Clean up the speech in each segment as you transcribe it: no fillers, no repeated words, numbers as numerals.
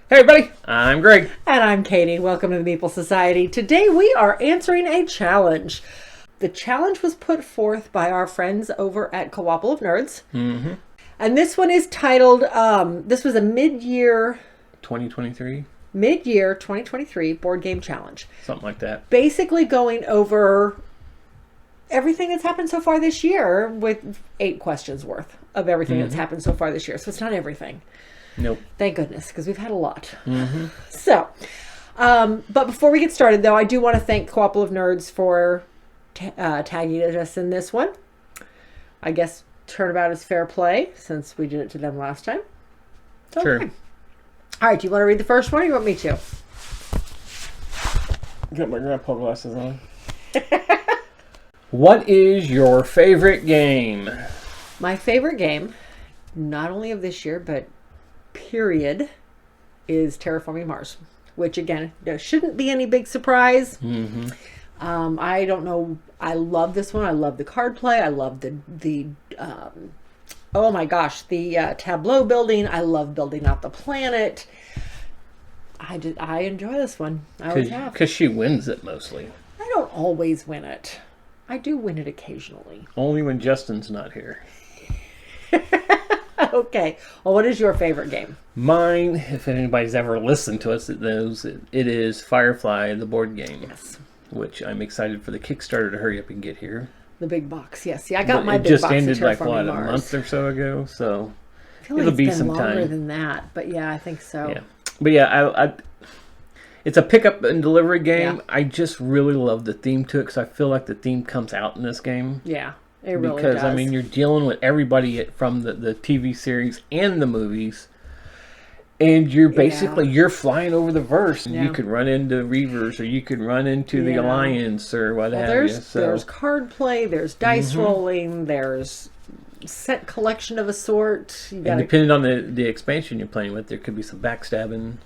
Hey everybody, I'm Greg. And I'm Katy. Welcome to the Meeple Society. Today we are answering a challenge. The challenge was put forth by our friends over at Couple of Nerds. Mm-hmm. And this one is titled, this was a mid-year 2023? Mid-year 2023 board game challenge. Something like that. Basically going over everything that's happened so far this year with 8 questions worth of everything that's happened so far this year. So it's not everything. Nope. Thank goodness, because we've had a lot. Mm-hmm. So, but before we get started, though, I do want to thank Couple of Nerds for tagging us in this one. I guess turnabout is fair play, since we did it to them last time. So, sure. Okay. All right, do you want to read the first one, or you want me to? Got my grandpa glasses on. What is your favorite game? My favorite game, not only of this year, but period, is Terraforming Mars, which again, there shouldn't be any big surprise. Mm-hmm. I don't know. I love this one. I love the card play. I love the oh my gosh, the tableau building. I love building out the planet. I enjoy this one. I always have. Because she wins it mostly. I don't always win it. I do win it occasionally. Only when Justin's not here. Okay. Well, what is your favorite game? Mine, if anybody's ever listened to us, it knows it is Firefly, the board game. Yes. Which I'm excited for the Kickstarter to hurry up and get here. The big box. Yes. See, I got my it big just box ended of like Terraforming what, Mars. a month or so ago, so I feel like it'll it's be been some longer time. than that, but yeah, I think so. Yeah, but yeah, I it's a pickup and delivery game. Yeah. I just really love the theme to it because I feel like the theme comes out in this game. Yeah, it really because does. I mean, you're dealing with everybody from the TV series and the movies, and you're basically you're flying over the verse. And you could run into Reavers, or you could run into the Alliance, or what have you. So there's card play, there's dice rolling, there's set collection of a sort. And depending on the expansion you're playing with, there could be some backstabbing.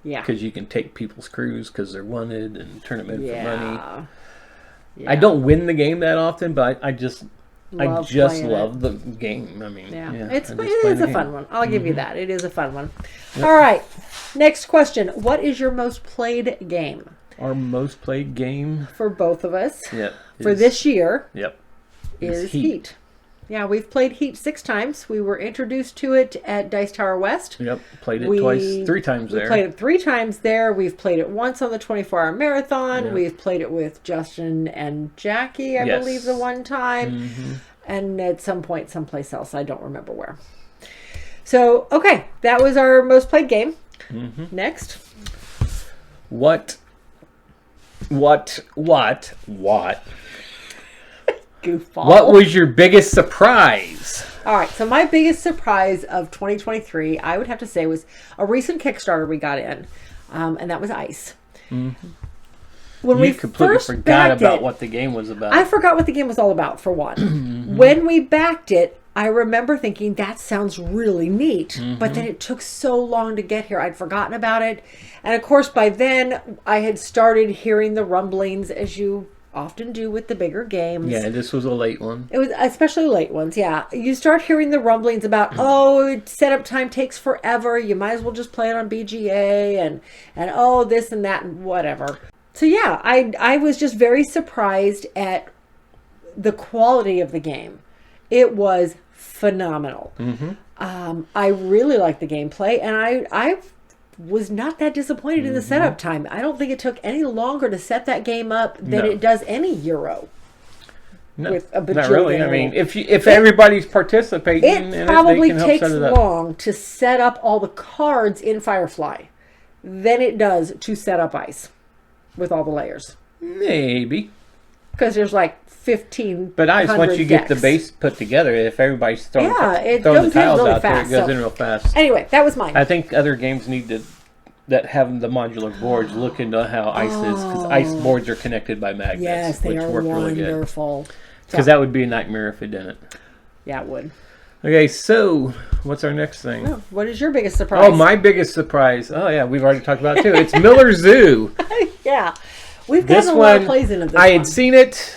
Yeah. Because you can take people's crews because they're wanted and turn them in for money. Yeah. I don't win the game that often, but I just love the game. I mean, it is a fun one. I'll give you that. It is a fun one. Yep. All right. Next question. What is your most played game? Our most played game? For both of us. Yep. For this year. Yep. Is Heat. Yeah, we've played Heat 6 times. We were introduced to it at Dice Tower West. Yep, played it three times there. We played it 3 times there. We've played it once on the 24-hour marathon. Yep. We've played it with Justin and Jackie, I believe, the one time. Mm-hmm. And at some point, someplace else. I don't remember where. So, okay, that was our most played game. Mm-hmm. Next. What? Goofball. What was your biggest surprise? All right, so my biggest surprise of 2023, I would have to say, was a recent Kickstarter we got in, and that was Ice. Mm-hmm. When we completely forgot about what the game was about. I forgot what the game was all about, for one. Mm-hmm. When we backed it, I remember thinking, that sounds really neat. Mm-hmm. But then it took so long to get here, I'd forgotten about it. And of course, by then, I had started hearing the rumblings, as you often do with the bigger games. Yeah, this was a late one. It was especially late ones, yeah. You start hearing the rumblings about, setup time takes forever. You might as well just play it on BGA and this and that and whatever. So yeah, I was just very surprised at the quality of the game. It was phenomenal. Mm-hmm. I really liked the gameplay, and I was not that disappointed in the setup time. I don't think it took any longer to set that game up than it does any Euro. No, with a not really. I mean, if everybody's participating, it probably takes long to set up all the cards in Firefly than it does to set up Ice with all the layers. Maybe. Because there's like 15. But Ice, once you get the base put together, if everybody's throwing the tiles really out fast, there, it goes in real fast. Anyway, that was mine. I think other games need to that have the modular boards look into how Ice is, because Ice boards are connected by magnets. Yes, they which are work wonderful. Really good. Because that would be a nightmare if it didn't. Yeah, it would. Okay, so what's our next thing? Oh, what is your biggest surprise? Oh, my biggest surprise. Oh, yeah, we've already talked about it too. It's Miller Zoo. Yeah. We've gotten a lot of plays into this I had seen it.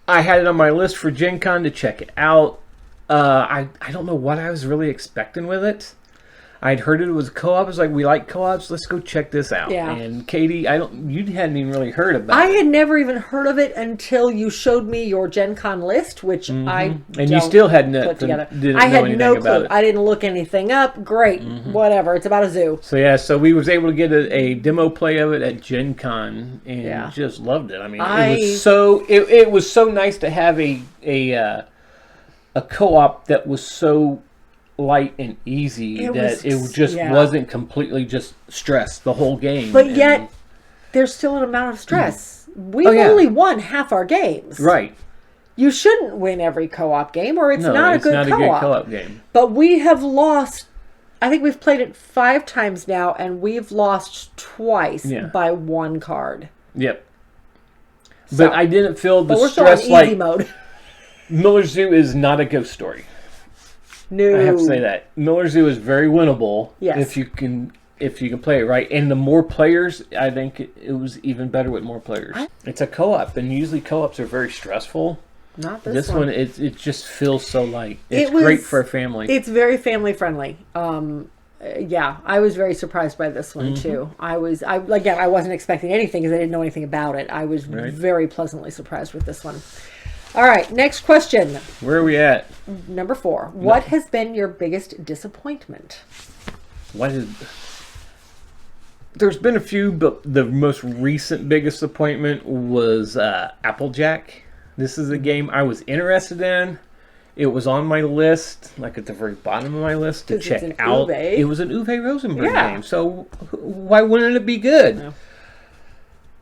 I had it on my list for Gen Con to check it out. I don't know what I was really expecting with it. I'd heard it was co-op. I was like, we like co-ops. Let's go check this out. Yeah. And Katie, you hadn't even really heard about I it. had never even heard of it until you showed me your Gen Con list, which I And you still hadn't put together. didn't I know had anything no about clue. it. I didn't look anything up. Great, whatever. It's about a zoo. So yeah, so we was able to get a demo play of it at Gen Con and just loved it. I mean, it was so nice to have a co-op that was so light and easy it just wasn't completely just stress the whole game. But yet, there's still an amount of stress. We've only won half our games. Right. You shouldn't win every co-op game, or it's not a good co-op game. But we have lost. I think we've played it 5 times now, and we've lost twice by 1 card. Yep. So, but I didn't feel the stress. We're still on easy mode. Miller Zoo is not a ghost story. No. I have to say that Miller Zoo is very winnable. Yes. If you can play it right, and the more players, I think it was even better with more players. It's a co-op, and usually co-ops are very stressful. Not this one. This one, it just feels so light. It's great for a family. It's very family friendly. I was very surprised by this one too. I wasn't expecting anything because I didn't know anything about it. I was very pleasantly surprised with this one. All right, next question. Where are we at? Number 4. What has been your biggest disappointment? There's been a few, but the most recent biggest disappointment was Applejack. This is a game I was interested in. It was on my list, like at the very bottom of my list to check out. Uwe. It was an Uwe Rosenberg game, so why wouldn't it be good? No.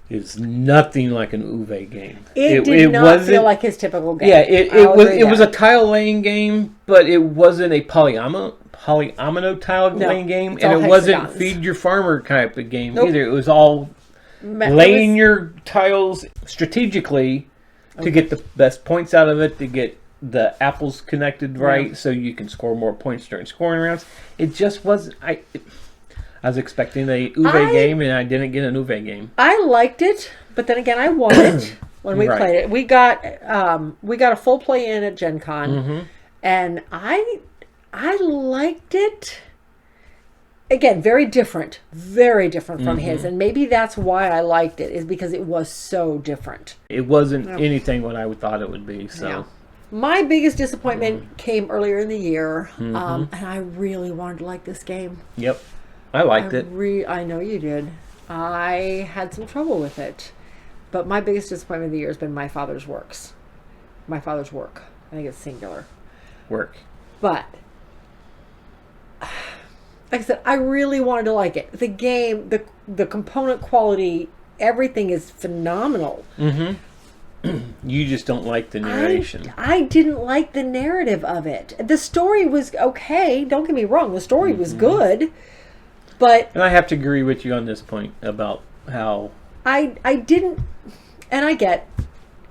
It's nothing like an Uwe game. It did not feel like his typical game. Yeah, it was a tile laying game, but it wasn't a polyomino tile laying game, and it wasn't feed your farmer type of game either. It was all laying your tiles strategically to get the best points out of it, to get the apples connected right, so you can score more points during scoring rounds. It just wasn't. I was expecting a Uwe game, and I didn't get an Uwe game. I liked it, but then again, I won it when we played it. We got a full play in at Gen Con, and I liked it. Again, very different from his, and maybe that's why I liked it, is because it was so different. It wasn't anything what I thought it would be. So. Yeah. My biggest disappointment came earlier in the year, and I really wanted to like this game. Yep. I liked it. I know you did. I had some trouble with it. But my biggest disappointment of the year has been My Father's Work. I think it's singular. Work. But, like I said, I really wanted to like it. The game, the component quality, everything is phenomenal. You just don't like the narration. I didn't like the narrative of it. The story was okay. Don't get me wrong. The story was good. But, and I have to agree with you on this point about how I didn't, and I get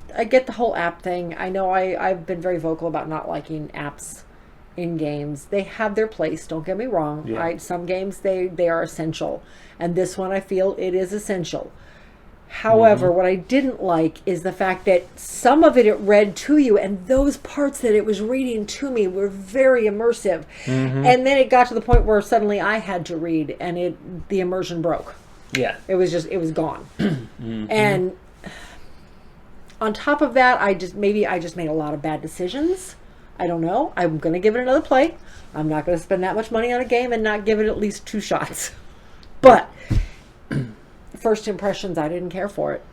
the whole app thing. I know I've been very vocal about not liking apps in games. They have their place, don't get me wrong. Yeah. Some games they are essential, and this one I feel it is essential. However, what I didn't like is the fact that some of it read to you, and those parts that it was reading to me were very immersive. And then it got to the point where suddenly I had to read, and the immersion broke. Yeah. It was gone. And on top of that, I just made a lot of bad decisions. I don't know. I'm going to give it another play. I'm not going to spend that much money on a game and not give it at least 2 shots. But first impressions, I didn't care for it.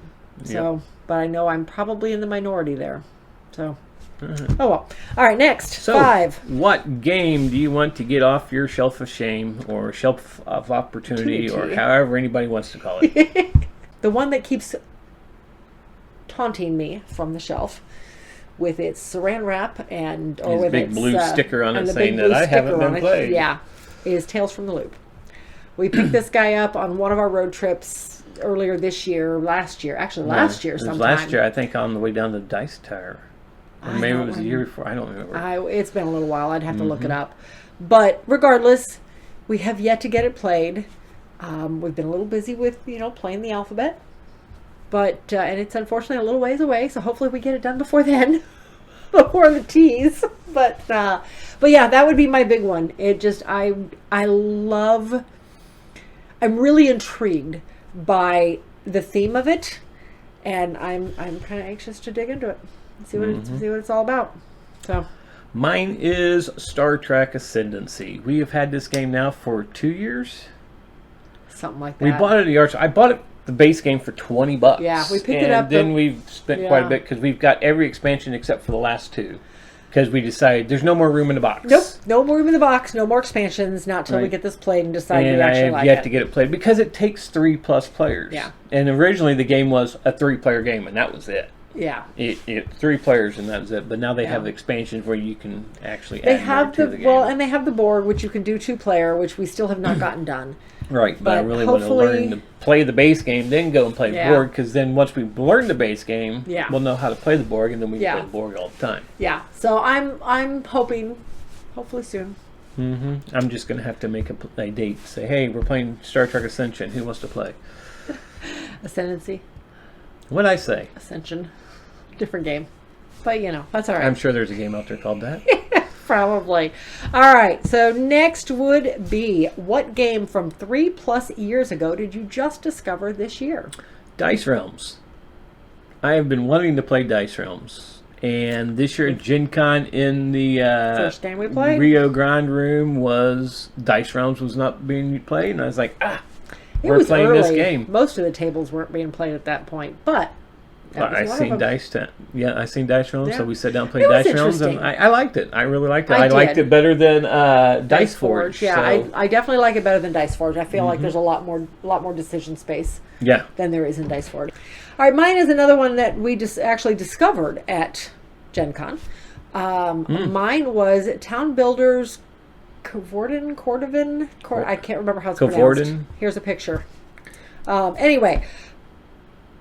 So, but I know I'm probably in the minority there. So, oh well. All right, next. So, 5. What game do you want to get off your shelf of shame, or shelf of opportunity, or however anybody wants to call it? The one that keeps taunting me from the shelf with its saran wrap and with big its blue sticker on it saying that I haven't been played. Yeah, is Tales from the Loop. We picked this guy up on one of our road trips earlier this year, last year sometime. Last year, I think, on the way down to Dice Tower. Or maybe it was the year before. I don't remember. It's been a little while. I'd have to look it up. But regardless, we have yet to get it played. We've been a little busy with, playing the alphabet. But, and it's unfortunately a little ways away, so hopefully we get it done before then. before the tease. But yeah, that would be my big one. It just I'm really intrigued by the theme of it, and I'm kind of anxious to dig into it, see what it's all about. So mine is Star Trek Ascendancy. We have had this game now for 2 years. Something like that. We bought it at the Arch. I bought it the base game for $20. Yeah, we picked it up. And then we've spent quite a bit because we've got every expansion except for the last 2. Because we decided there's no more room in the box. Nope, no more room in the box, no more expansions, not till we get this played and decide we actually like it. And I have yet to get it played because it takes 3+ players. Yeah. And originally the game was a 3-player game, and that was it. Yeah. 3 players, and that was it. But now they have expansions where you can actually add more to the game. Well, and they have the board, which you can do 2-player, which we still have not gotten done. Right, but I really want to learn to play the base game, then go and play the board, because then once we've learned the base game, we'll know how to play the board, and then we can play the board all the time. Yeah, so I'm hoping, hopefully soon. I'm just going to have to make a date. Say, hey, we're playing Star Trek Ascension. Who wants to play? Ascendancy. What'd I say? Ascension. Different game. But, that's all right. I'm sure there's a game out there called that. Probably. All right. So next would be, what game from 3+ years ago did you just discover this year? Dice Realms. I have been wanting to play Dice Realms. And this year at Gen Con in the first game we played? Rio Grande room was Dice Realms was not being played. And I was like, we're was playing early. this game. Most of the tables weren't being played at that point. But I seen Dice Realms, so we sat down and played It was Dice Realms, and I liked it. I really liked it. I liked it better than Dice Forge. Yeah, so. I definitely like it better than Dice Forge. I feel like there's a lot more decision space than there is in Dice Forge. All right, mine is another one that we just actually discovered at Gen Con. Mine was Town Builders Cordovan. I can't remember how it's pronounced. Here's a picture. Anyway,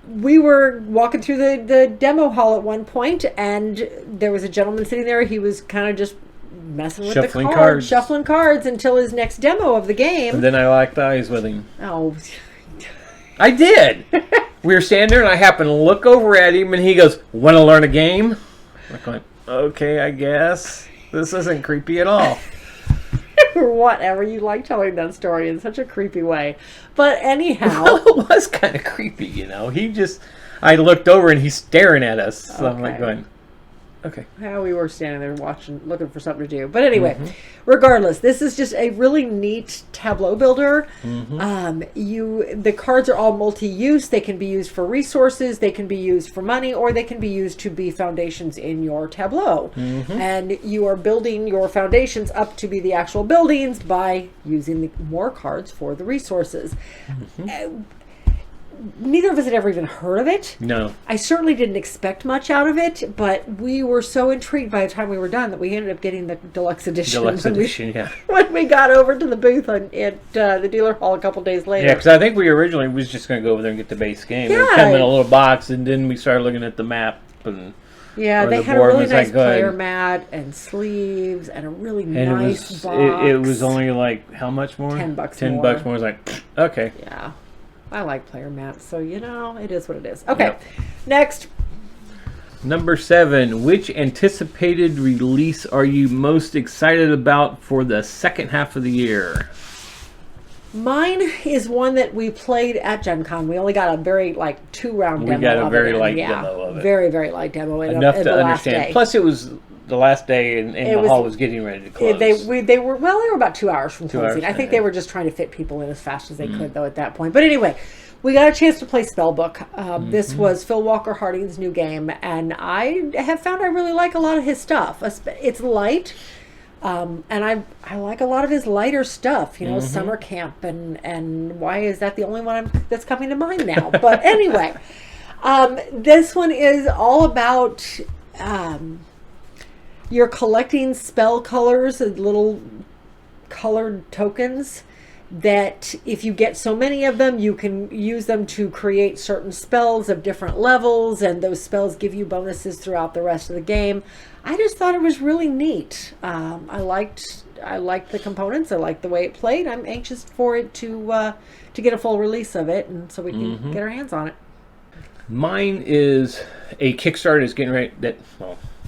we were walking through the demo hall at one point, and there was a gentleman sitting there. He was kind of just messing with shuffling the cards, shuffling cards until his next demo of the game. And then I locked eyes with him. Oh, I did. We were standing there, and I happened to look over at him, and he goes, "Want to learn a game?" I'm going, "Okay, I guess. This isn't creepy at all." Or whatever. You like telling that story in such a creepy way. But anyhow. Well, it was kind of creepy, I looked over and he's staring at us. So I'm like going, okay. Yeah, we were standing there looking for something to do. But anyway, regardless, this is just a really neat tableau builder. The cards are all multi-use. They can be used for resources, they can be used for money, or they can be used to be foundations in your tableau. And you are building your foundations up to be the actual buildings by using more cards for the resources. Neither of us had ever even heard of it. No. I certainly didn't expect much out of it, but we were so intrigued by the time we were done that we ended up getting the deluxe edition. When we got over to the booth at the dealer hall a couple days later. Yeah, because I think we originally was just going to go over there and get the base game. Yeah. It would come in a little box, and then we started looking at the map. Yeah, they had a really nice player mat and sleeves and a really nice box. It was only like, how much more? $10 $10 more. I was like, okay. Yeah. I like player mats, so it is what it is. Okay, Next. Number 7, which anticipated release are you most excited about for the second half of the year? Mine is one that we played at Gen Con. We only got a very 2-round demo. We got a very light demo of it. Very, very light demo. Enough to understand. Plus, it was the last day, and the hall was getting ready to close. They were about 2 hours from closing. I think they were just trying to fit people in as fast as they could, though, at that point. But anyway, we got a chance to play Spellbook. This was Phil Walker Harding's new game, and I have found I really like a lot of his stuff. It's light, and I like a lot of his lighter stuff. Summer Camp, and why is that the only one that's coming to mind now? But anyway, this one is all about. You're collecting spell colors, little colored tokens that if you get so many of them, you can use them to create certain spells of different levels, and those spells give you bonuses throughout the rest of the game. I just thought it was really neat. I liked the components. I liked the way it played. I'm anxious for it to get a full release of it, and so we can get our hands on it. Mine is a Kickstarter is getting ready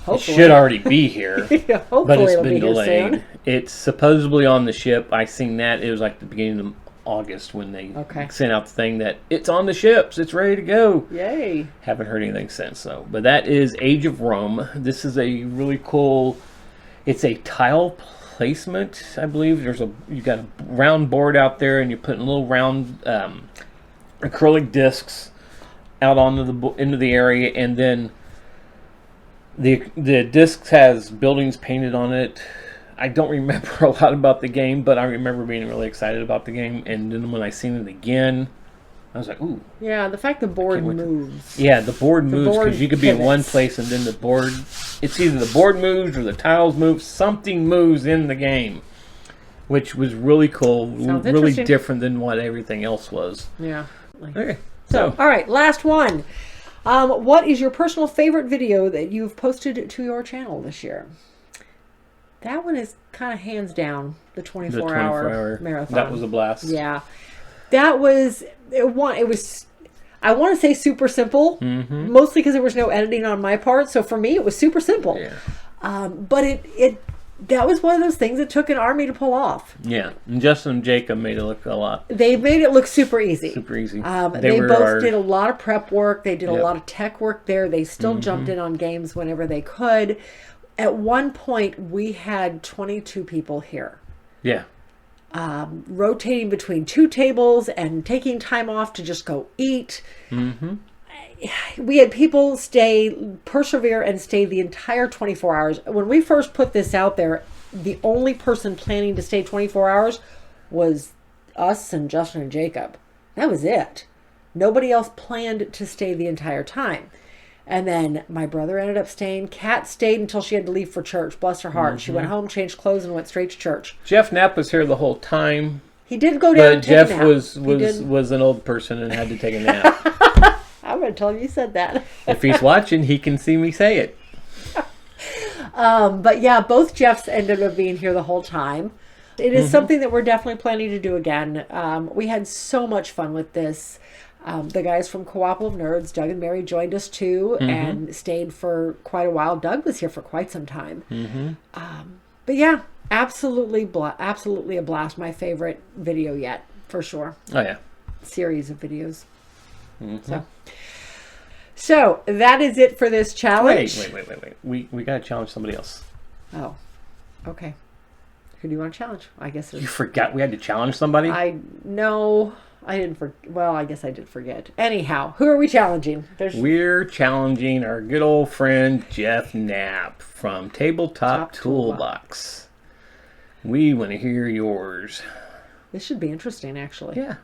It should already be here, Yeah, hopefully but it's it'll been be here delayed. soon. It's supposedly on the ship. I seen that. It was like the beginning of August when they sent out the thing that it's on the ships. It's ready to go. Yay. Haven't heard anything since, though. But that is Age of Rome. This is a really cool... It's a tile placement, I believe. You got a round board out there, and you're putting little round acrylic discs out into the area, and then the discs has buildings painted on it. I don't remember a lot about the game, but I remember being really excited about the game. And then when I seen it again, I was like, "Ooh!" Yeah, the fact the board moves. Yeah, the board moves because you could be in one place and then the board. It's either the board moves or the tiles move. Something moves in the game, which was really cool. Really different than what everything else was. Yeah. Okay. So, all right, last one. What is your personal favorite video that you've posted to your channel this year? That one is kind of hands down the 24-hour marathon. That was a blast. Yeah. That was it was I want to say super simple, mostly because there was no editing on my part. So for me, it was super simple. Yeah. But that was one of those things that took an army to pull off. Yeah. And Justin and Jacob made it look a lot. They made it look super easy. Super easy. They both did a lot of prep work. They did a lot of tech work there. They still jumped in on games whenever they could. At one point, we had 22 people here. Yeah. Rotating between 2 tables and taking time off to just go eat. We had people persevere and stay the entire 24 hours. When we first put this out there, the only person planning to stay 24 hours was us and Justin and Jacob. That was it. Nobody else planned to stay the entire time. And then my brother ended up staying. Kat stayed until she had to leave for church. Bless her heart. She went home, changed clothes, and went straight to church. Jeff Knapp was here the whole time. He did go down and take Jeff a nap. was an old person and had to take a nap. I'm going to tell him you said that. If he's watching, he can see me say it. But yeah, both Jeffs ended up being here the whole time. It is something that we're definitely planning to do again. We had so much fun with this. The guys from Co-op of Nerds, Doug and Mary, joined us too and stayed for quite a while. Doug was here for quite some time. But yeah, absolutely a blast. My favorite video yet, for sure. Oh, yeah. Series of videos. So that is it for this challenge. Wait. We got to challenge somebody else. Oh, okay. Who do you want to challenge? I guess you forgot we had to challenge somebody? I didn't forget. Well, I guess I did forget. Anyhow, who are we challenging? We're challenging our good old friend Jeff Knapp from Tabletop Toolbox. We want to hear yours. This should be interesting, actually. Yeah.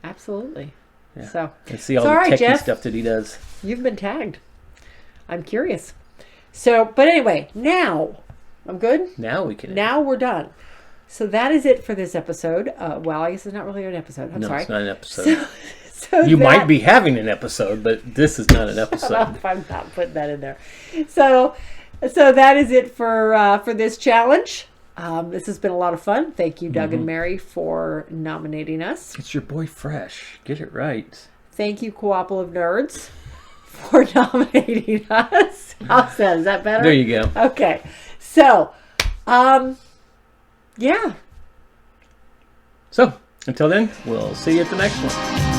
Absolutely. Yeah. So and see all the techie stuff that he does. You've been tagged. I'm curious. So, but anyway, now I'm good. Now we can. Now we're done. So that is it for this episode. Well, I guess it's not really an episode. I'm sorry. It's not an episode. So you might be having an episode, but this is not an episode. I'm not putting that in there. So that is it for this challenge. This has been a lot of fun. Thank you, Doug and Mary, for nominating us. It's your boy Fresh. Get it right. Thank you, Co-op of Nerds, for nominating us. How's that? Is that better? There you go. Okay. So, yeah. So, until then, we'll see you at the next one.